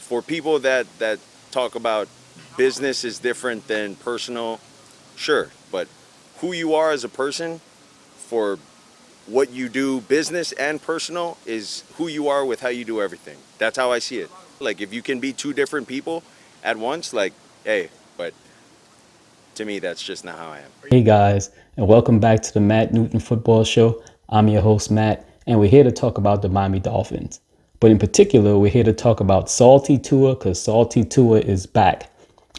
for people that talk about business is different than personal, sure, but who you are as a person for what you do, business and personal, is who you are with how you do everything. That's how I see it. Like, if you can be two different people at once, like, hey, but to me, that's just not how I am. Hey guys, and welcome back to the Matt Newton Football Show. I'm your host, Matt, and we're here to talk about the Miami Dolphins. But in particular, we're here to talk about Salty Tua, because Salty Tua is back,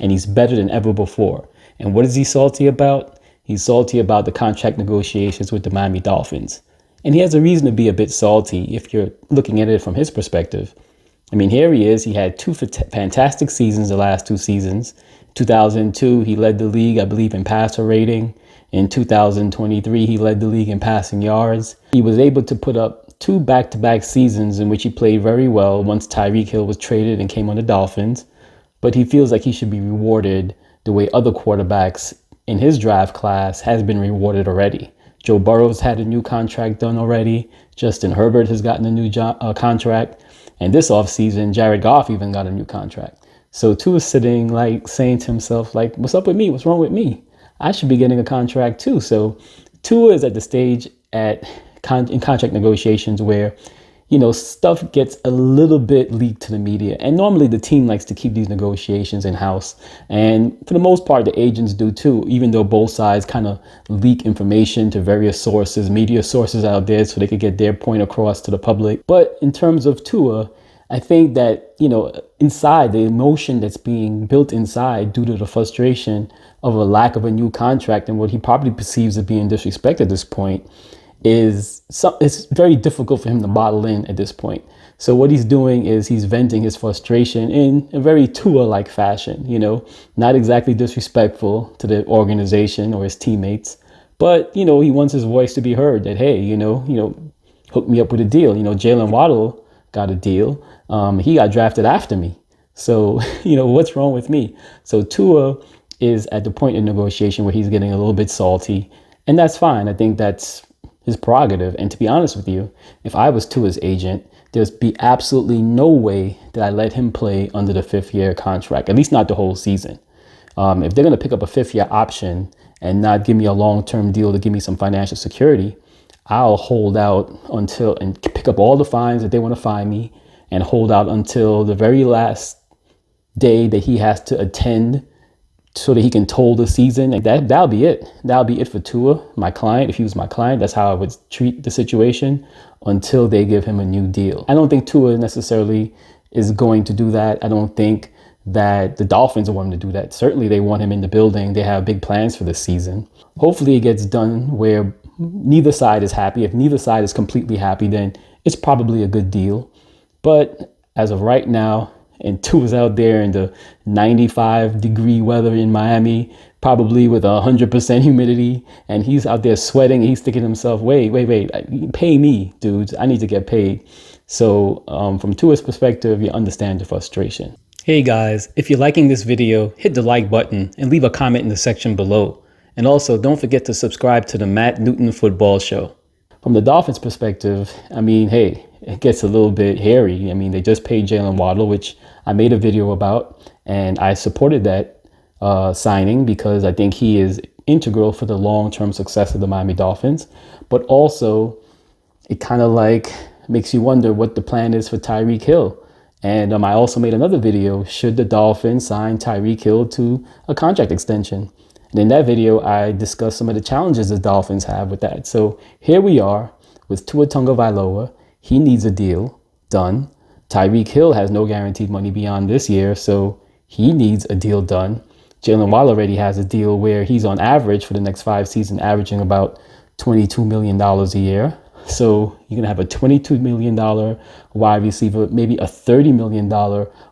and he's better than ever before. And what is he salty about? He's salty about the contract negotiations with the Miami Dolphins. And he has a reason to be a bit salty if you're looking at it from his perspective. I mean, here he is. He had two fantastic seasons, the last two seasons. 2002, he led the league, I believe, in passer rating. In 2023, he led the league in passing yards. He was able to put up two back-to-back seasons in which he played very well once Tyreek Hill was traded and came on the Dolphins. But he feels like he should be rewarded the way other quarterbacks in his draft class has been rewarded already. Joe Burrow's had a new contract done already. Justin Herbert has gotten a new contract. And this offseason, Jared Goff even got a new contract. So Tua is sitting like saying to himself, like, what's up with me? What's wrong with me? I should be getting a contract too. So Tua is at the stage in contract negotiations where, stuff gets a little bit leaked to the media. And normally the team likes to keep these negotiations in-house. And for the most part, the agents do too, even though both sides kind of leak information to various sources, media sources out there, so they could get their point across to the public. But in terms of Tua, I think that, inside, the emotion that's being built inside due to the frustration of a lack of a new contract and what he probably perceives as being disrespect at this point it's very difficult for him to bottle in at this point. So what he's doing is he's venting his frustration in a very Tua-like fashion, not exactly disrespectful to the organization or his teammates, but, he wants his voice to be heard that, hey, hook me up with a deal. Jaylen Waddle got a deal. He got drafted after me. So, what's wrong with me? So Tua is at the point in negotiation where he's getting a little bit salty, and that's fine. I think that's his prerogative. And to be honest with you, if I was Tua's agent, there'd be absolutely no way that I let him play under the fifth-year contract, at least not the whole season. If they're going to pick up a fifth-year option and not give me a long-term deal to give me some financial security, I'll hold out and pick up all the fines that they want to fine me and hold out until the very last day that he has to attend so that he can toll the season. And that'll be it. That'll be it for Tua, my client. If he was my client, that's how I would treat the situation until they give him a new deal. I don't think Tua necessarily is going to do that. I don't think that the Dolphins want him to do that. Certainly they want him in the building. They have big plans for this season. Hopefully it gets done where neither side is happy. If neither side is completely happy, then it's probably a good deal. But as of right now, and Tua's out there in the 95-degree weather in Miami, probably with 100% humidity, and he's out there sweating, and he's thinking to himself, wait, pay me, dudes. I need to get paid. So from Tua's perspective, you understand the frustration. Hey guys, if you're liking this video, hit the like button and leave a comment in the section below. And also, don't forget to subscribe to the Matt Newton Football Show. From the Dolphins' perspective, I mean, hey, it gets a little bit hairy. I mean, they just paid Jaylen Waddle, which I made a video about, and I supported that signing because I think he is integral for the long-term success of the Miami Dolphins. But also, it kind of like makes you wonder what the plan is for Tyreek Hill. And I also made another video, should the Dolphins sign Tyreek Hill to a contract extension? And in that video, I discussed some of the challenges the Dolphins have with that. So here we are with Tua Tagovailoa. He needs a deal done. Tyreek Hill has no guaranteed money beyond this year, so he needs a deal done. Jaylen Waddle already has a deal where he's on average for the next 5 seasons, averaging about $22 million a year. So you're going to have a $22 million wide receiver, maybe a $30 million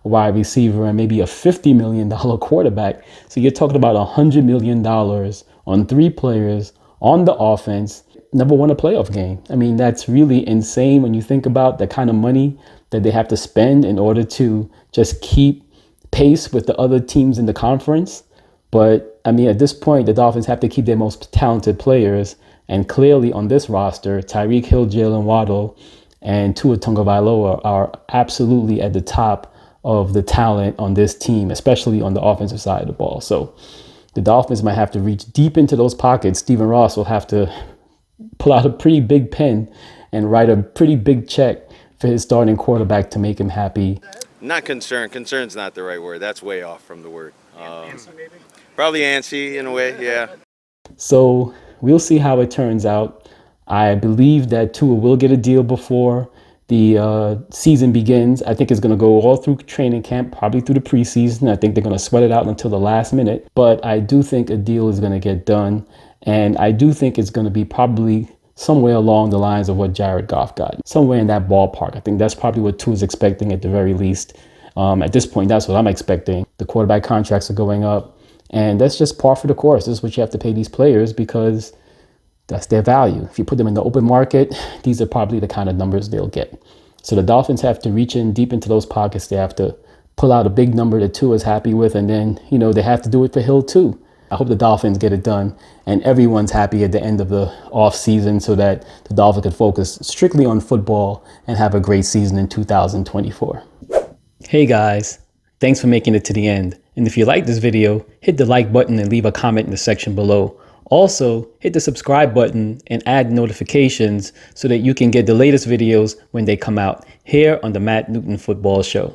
wide receiver, and maybe a $50 million quarterback. So you're talking about $100 million on 3 players on the offense, never won a playoff game. I mean, that's really insane when you think about the kind of money that they have to spend in order to just keep pace with the other teams in the conference. But I mean, at this point, the Dolphins have to keep their most talented players. And clearly on this roster, Tyreek Hill, Jaylen Waddle, and Tua Tagovailoa are absolutely at the top of the talent on this team, especially on the offensive side of the ball. So the Dolphins might have to reach deep into those pockets. Stephen Ross will have to pull out a pretty big pen and write a pretty big check for his starting quarterback to make him happy. Not concerned. Concern's not the right word. That's way off from the word. Probably antsy in a way, yeah. So we'll see how it turns out. I believe that Tua will get a deal before the season begins. I think it's going to go all through training camp, probably through the preseason. I think they're going to sweat it out until the last minute. But I do think a deal is going to get done. And I do think it's going to be probably somewhere along the lines of what Jared Goff got. Somewhere in that ballpark. I think that's probably what Tua's expecting at the very least. At this point, that's what I'm expecting. The quarterback contracts are going up. And that's just par for the course. This is what you have to pay these players because that's their value. If you put them in the open market, these are probably the kind of numbers they'll get. So the Dolphins have to reach in deep into those pockets. They have to pull out a big number that Tua is happy with. And then, they have to do it for Hill too. I hope the Dolphins get it done and everyone's happy at the end of the off season so that the Dolphins can focus strictly on football and have a great season in 2024. Hey guys, thanks for making it to the end. And if you like this video, hit the like button and leave a comment in the section below. Also, hit the subscribe button and add notifications so that you can get the latest videos when they come out here on the Matt Newton Football Show.